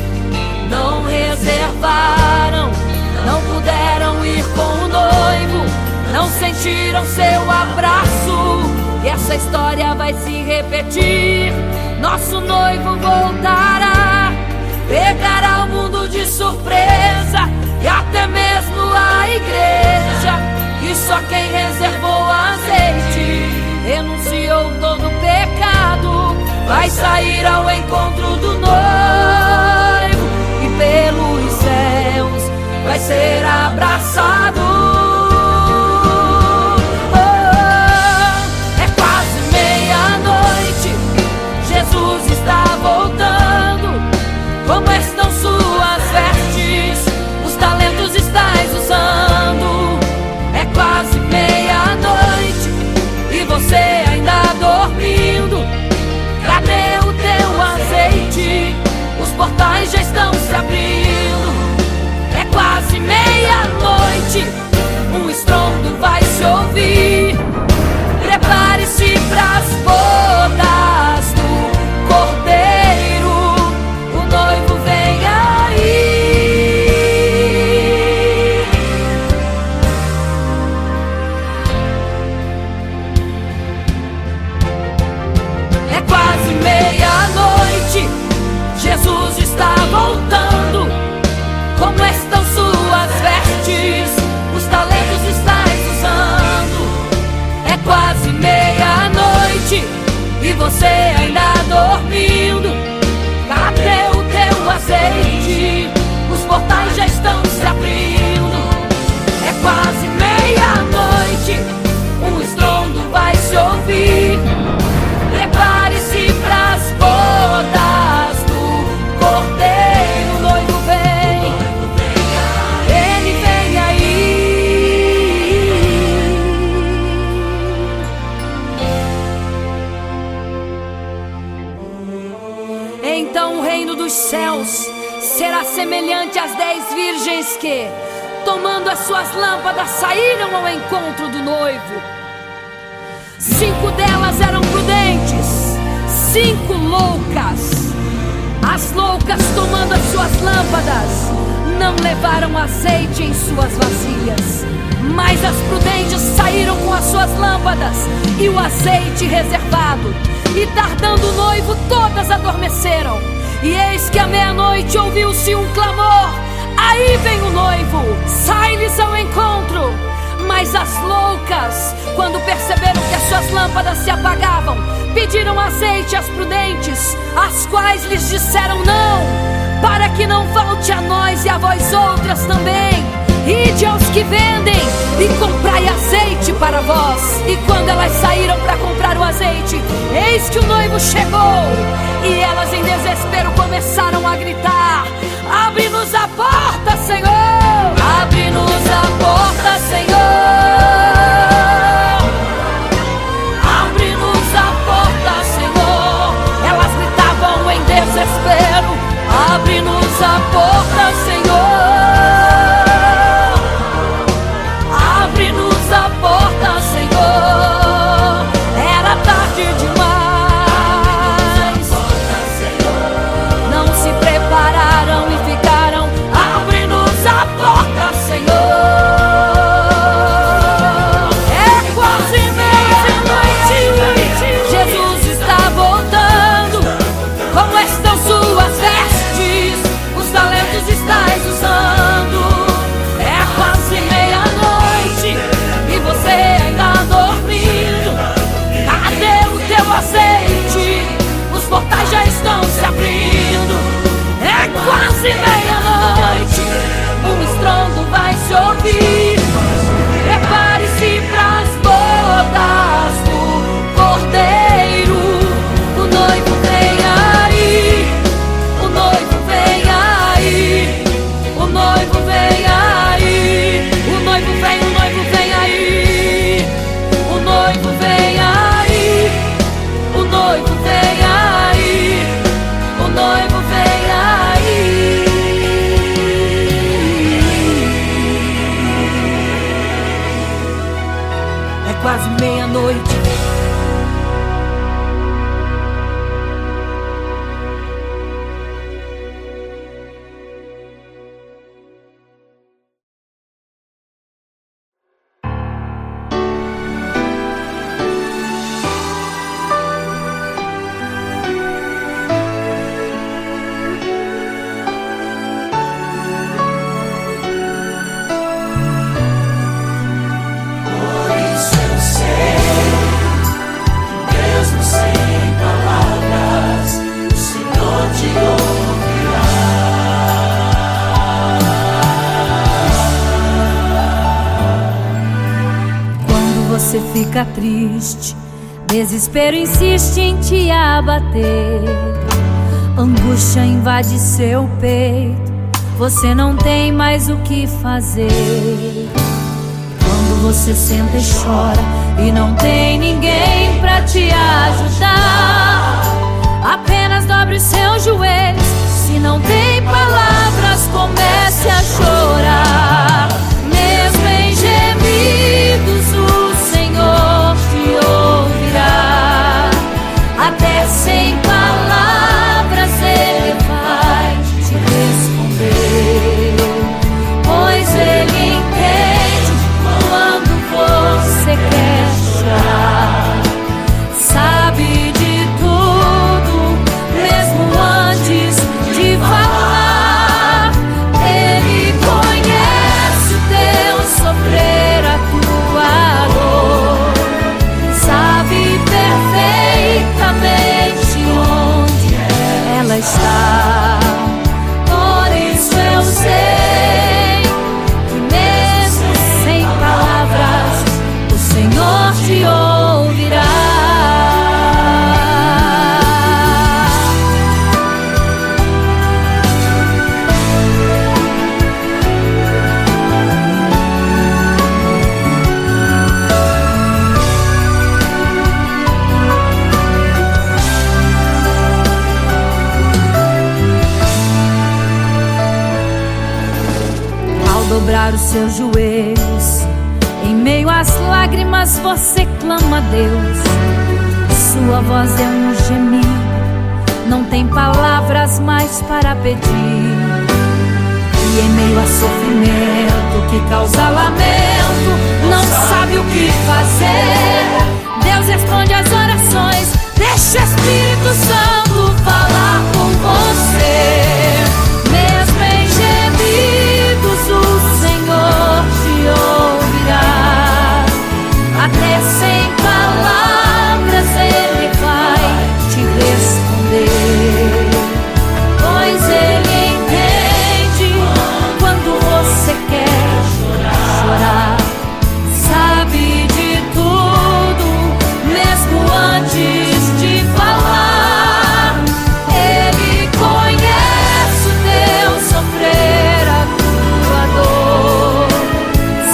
não reservaram, não puderam ir com o noivo, não sentiram seu abraço. E essa história vai se repetir. Nosso noivo voltará, pegará o mundo de surpresa, e até mesmo a igreja. E só quem reservou azeite, renunciou todo o pecado, vai sair ao encontro do noivo, e pelos céus vai ser abraçado. É quase meia-noite, Jesus está voltando. Como estão suas vestes? Os talentos estais usando. É quase meia-noite e você ainda dormindo. Cadê o teu azeite? Os portais já estão se abrindo. É quase meia-noite, um estrondo vai se ouvir. Prepare-se pras bodas do Cordeiro, o noivo vem aí. É quase meia-noite, Jesus está voltando. Como estão suas vestes? Os talentos estais usando. É quase meia-noite e você ainda dormindo. Cadê o teu azeite? Os portais já estão se abrindo. É quase meia-noite, um estrondo vai se ouvir. Prepare-se pras bodas do Cordeiro, o noivo vem. Ele vem aí. Então o reino dos céus será semelhante às 10 virgens que, tomando as suas lâmpadas, saíram ao encontro do noivo. 5 delas eram prudentes, 5 loucas. As loucas, tomando as suas lâmpadas, não levaram azeite em suas vasilhas. Mas as prudentes saíram com as suas lâmpadas e o azeite reservado. E tardando o noivo, todas adormeceram. E eis que à meia-noite ouviu-se um clamor. Aí vem o noivo, sai-lhes ao encontro. Mas as loucas, quando perceberam que as suas lâmpadas se apagavam, pediram azeite às prudentes, as quais lhes disseram não, para que não falte a nós e a vós outras também. Ide aos que vendem e comprai azeite para vós. E quando elas saíram para comprar o azeite, eis que o noivo chegou. E elas em desespero começaram a gritar: abre-nos a porta, Senhor! Abre-nos a porta, Senhor! Abre-nos a porta, Senhor! Elas gritavam em desespero: abre-nos a porta, Senhor! Abre-nos a porta, Senhor! Era tarde demais. Não se prepararam e ficaram: abre-nos a porta! fica triste, desespero insiste em te abater, angústia invade seu peito, você não tem mais o que fazer. Quando você senta e chora e não tem ninguém pra te ajudar, apenas dobre os seus joelhos. Se não tem palavras, comece a chorar. Mesmo em gemidos, o Senhor te ouvirá. Até sem palavras Ele vai te responder, pois Ele entende quando você quer chorar. Sabe de tudo, mesmo antes de falar. Ele conhece o teu sofrer, a tua dor. Sabe perfeitamente onde ela está. Por isso eu sei que mesmo sem palavras o Senhor te ouvirá. Ao dobrar os seus joelhos, em meio às lágrimas você clama a Deus. Sua voz é um gemido, não tem palavras mais para pedir. E em meio a sofrimento que causa lamento, não sabe o que fazer. Deus responde às orações, deixa o Espírito Santo falar com você. Mesmo em gemidos o Senhor te ouvirá. Até sem palavras Ele vai te responder, pois Ele entende quando você quer chorar. Sabe de tudo, mesmo antes de falar. Ele conhece o teu sofrer, a tua dor.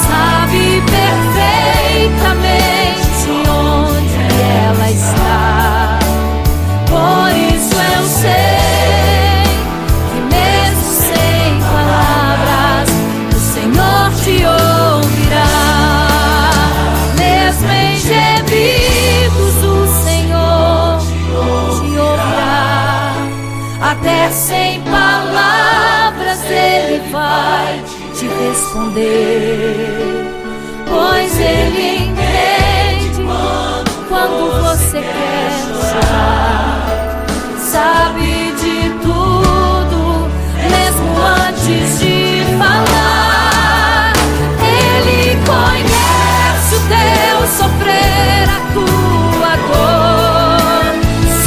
Sabe perfeitamente onde ela está. Por isso eu sei que mesmo sem palavras o Senhor te ouvirá. Mesmo em gemidos o Senhor te ouvirá. Até sem palavras Ele vai te responder, pois Ele entende quando você quer chorar. Sabe de tudo, mesmo antes de falar. Ele conhece o teu sofrer, a tua dor.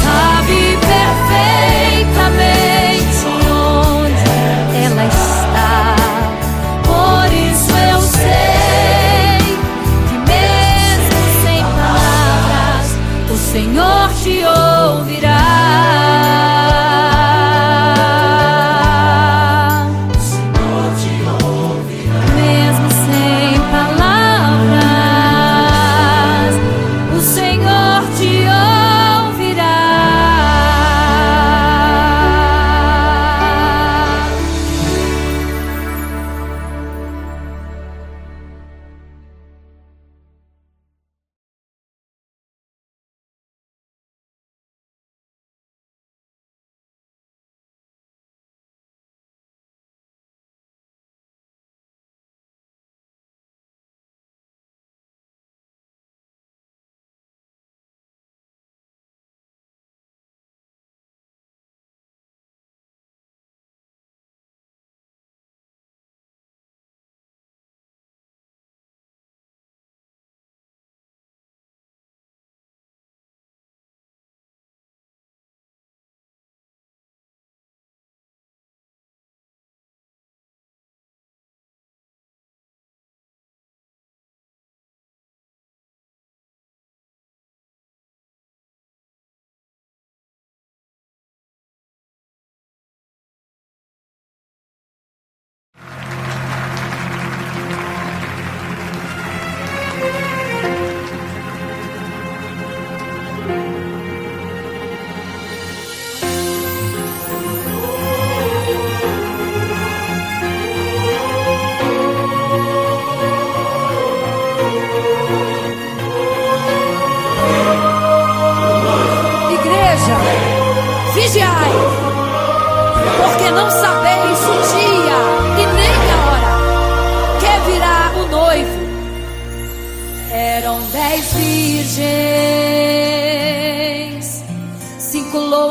Sabe perfeitamente onde ela está. Por isso eu sei que mesmo sem palavras o Senhor te ouvirá.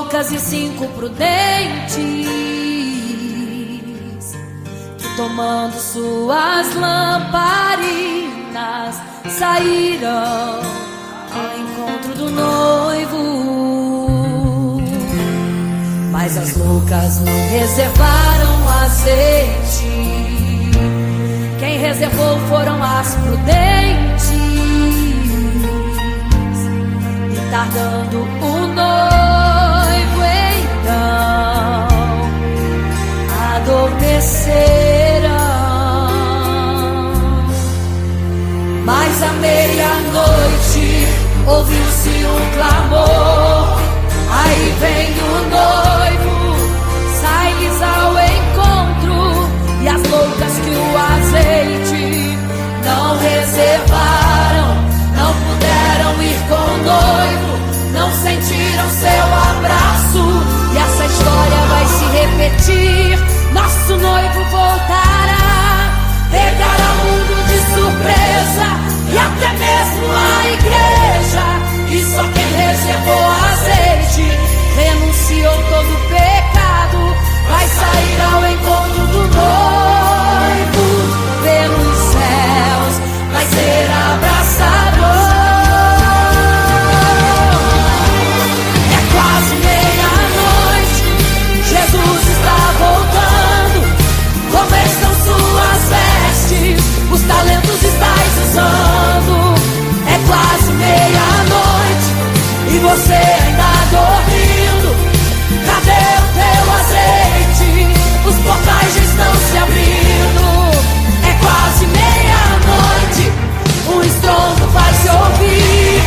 loucas e 5 prudentes, que tomando suas lamparinas saíram ao encontro do noivo. Mas as loucas não reservaram azeite, quem reservou foram as prudentes. E tardando o noivo então adormeceram. Mas à meia-noite ouviu-se um clamor, aí vem o noivo, sai-lhes ao encontro. E as loucas que o azeite não reservaram, não puderam ir com o noivo, não sentiram seu abraço. E essa história vai se repetir, nosso noivo voltará, pegará o mundo de surpresa e até mesmo a igreja. E só quem reservou azeite, renunciou todo o pecado, vai sair ao encontro do noivo pelos céus, vai ser abraçador. É quase meia-noite, Jesus está voltando. Como estão suas vestes? Os talentos estáis usando. É quase meia-noite e você ainda dormindo. Cadê o teu azeite? Os portais já estão se abrindo. É quase meia-noite, um estrondo vai se ouvir.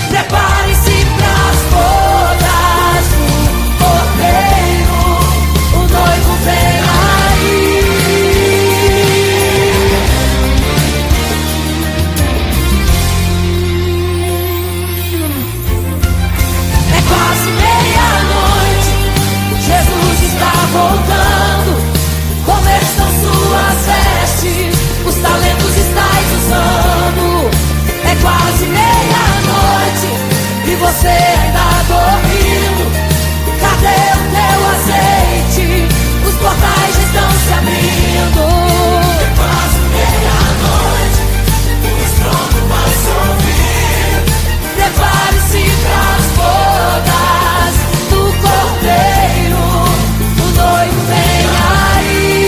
Prepare-se pras bodas do Cordeiro, o noivo vem aí. É quase meia-noite, Jesus está voltando. Como estão suas vestes? Os talentos estáis usando. É quase meia-noite e você ainda dormindo. Cadê o teu azeite? Os portais já estão se abrindo. É quase meia-noite, o estrondo vai se ouvir. Prepare-se pras bodas do Cordeiro, o noivo vem aí.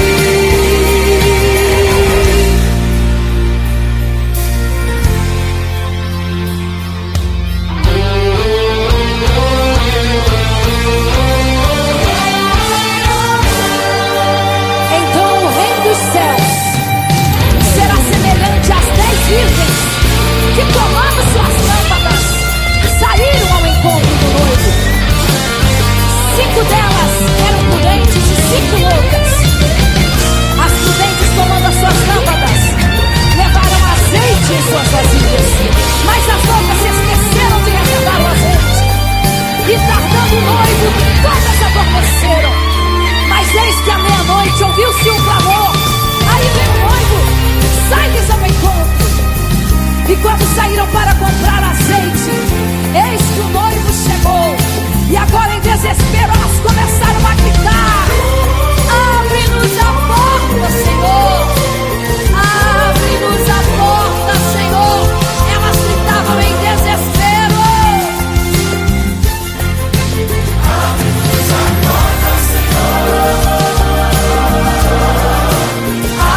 Então o reino dos céus será semelhante às 10 virgens que, tomando suas lâmpadas, saíram ao encontro do noivo. 5 delas eram prudentes e 5 loucas. As prudentes, tomando as suas lâmpadas, levaram azeite em suas vasilhas, mas as loucas se esqueceram de reservar o azeite. E tardando o noivo, todas adormeceram. Mas eis que à meia-noite ouviu-se um clamor, aí vem o noivo, sai-lhes ao encontro. E quando saíram para comprar azeite, eis que o noivo chegou. E agora em desespero elas começaram a gritar: abre-nos a porta, Senhor! Abre-nos a porta, Senhor! Elas gritavam em desespero. Abre-nos a porta, Senhor!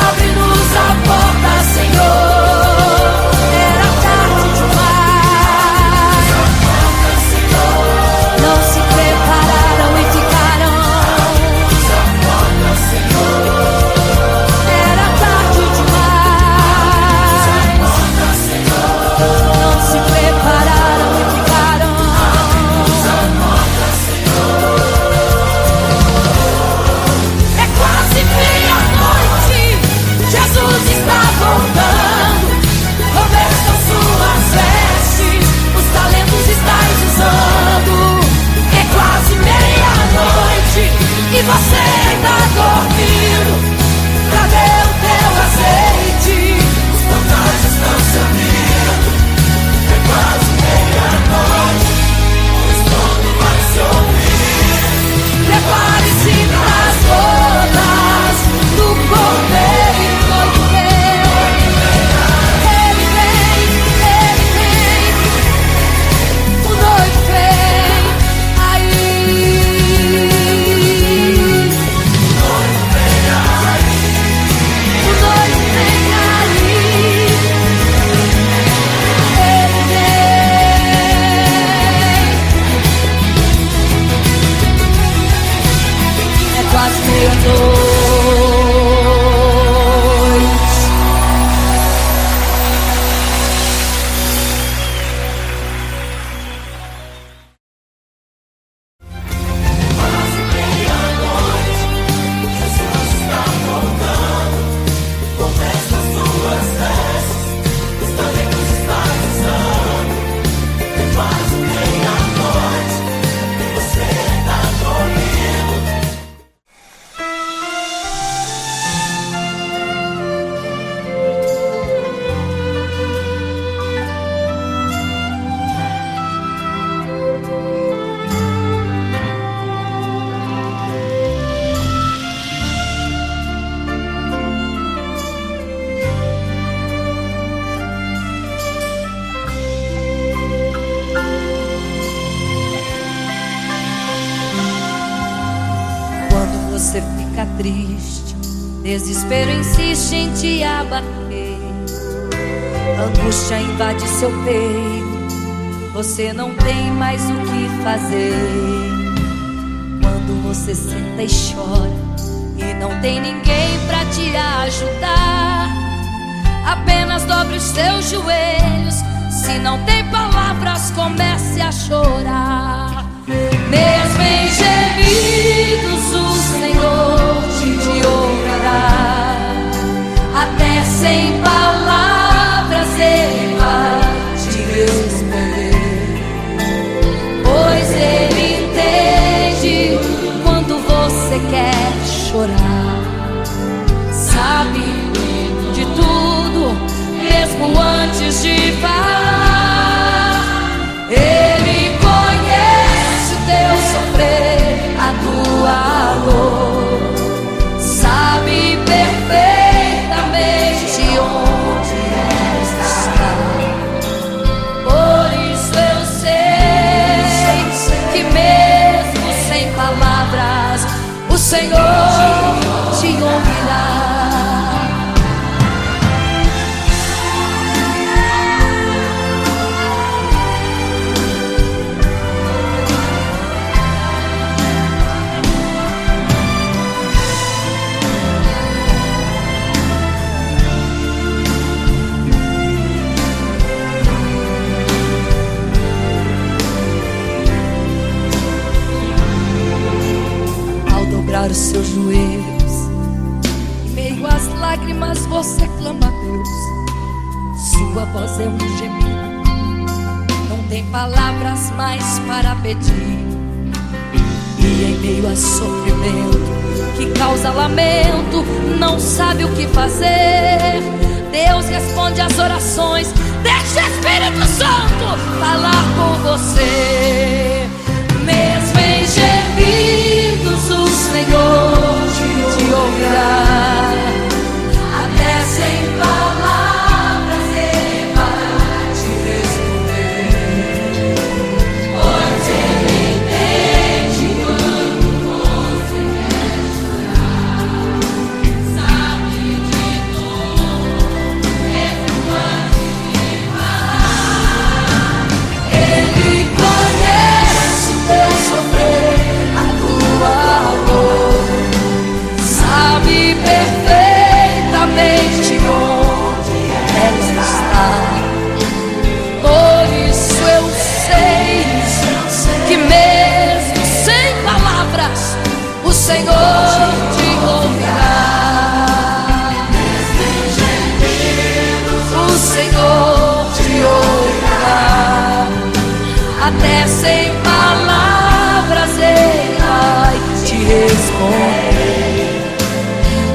Abre-nos a porta, Senhor! Era tarde demais. você fica triste, desespero insiste em te abater, angústia invade seu peito, você não tem mais o que fazer. Quando você senta e chora e não tem ninguém pra te ajudar, apenas dobre os seus joelhos. Se não tem palavras, comece a chorar. Mesmo em gemidos, o Senhor te ouvirá. Até sem palavras Ele vai te responder, pois Ele entende quando você quer chorar. Sabe de tudo, mesmo antes de falar. Ele conhece o teu sofrer, a tua dor, sabe perfeitamente onde está. Por isso eu sei que mesmo sem palavras o Senhor te ouvirá. Os seus joelhos, em meio às lágrimas você clama a Deus. Sua voz é um gemido, não tem palavras mais para pedir. E em meio a sofrimento que causa lamento, não sabe o que fazer. Deus responde às orações, deixa o Espírito Santo falar com você. Mesmo em gemidos o Senhor te ouvirá. Até sem palavras Ele vai te responder, pois Ele entende quando você quer chorar. Sabe de tudo, mesmo antes de falar. Ele conhece teu sofrer, a tua dor, sabe perfeitamente onde ela está. Por isso eu sei que mesmo sem palavras o Senhor te ouvirá. O Senhor te ouvirá. Até sem palavras Ele vai te responder,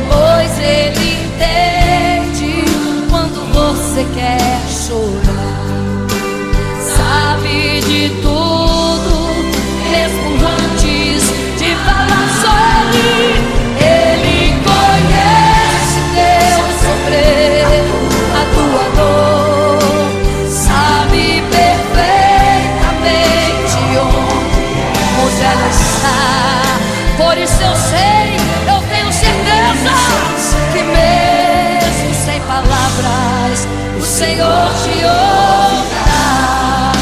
pois Ele entende quando você quer chorar. Sabe de tudo, mesmo antes de falar sobre. Ele conhece teu sofrer, a tua dor, sabe perfeitamente onde ela está. Por isso eu sei, eu tenho certeza que mesmo sem palavras o Senhor te ouvirá.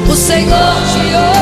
O Senhor te ouvirá.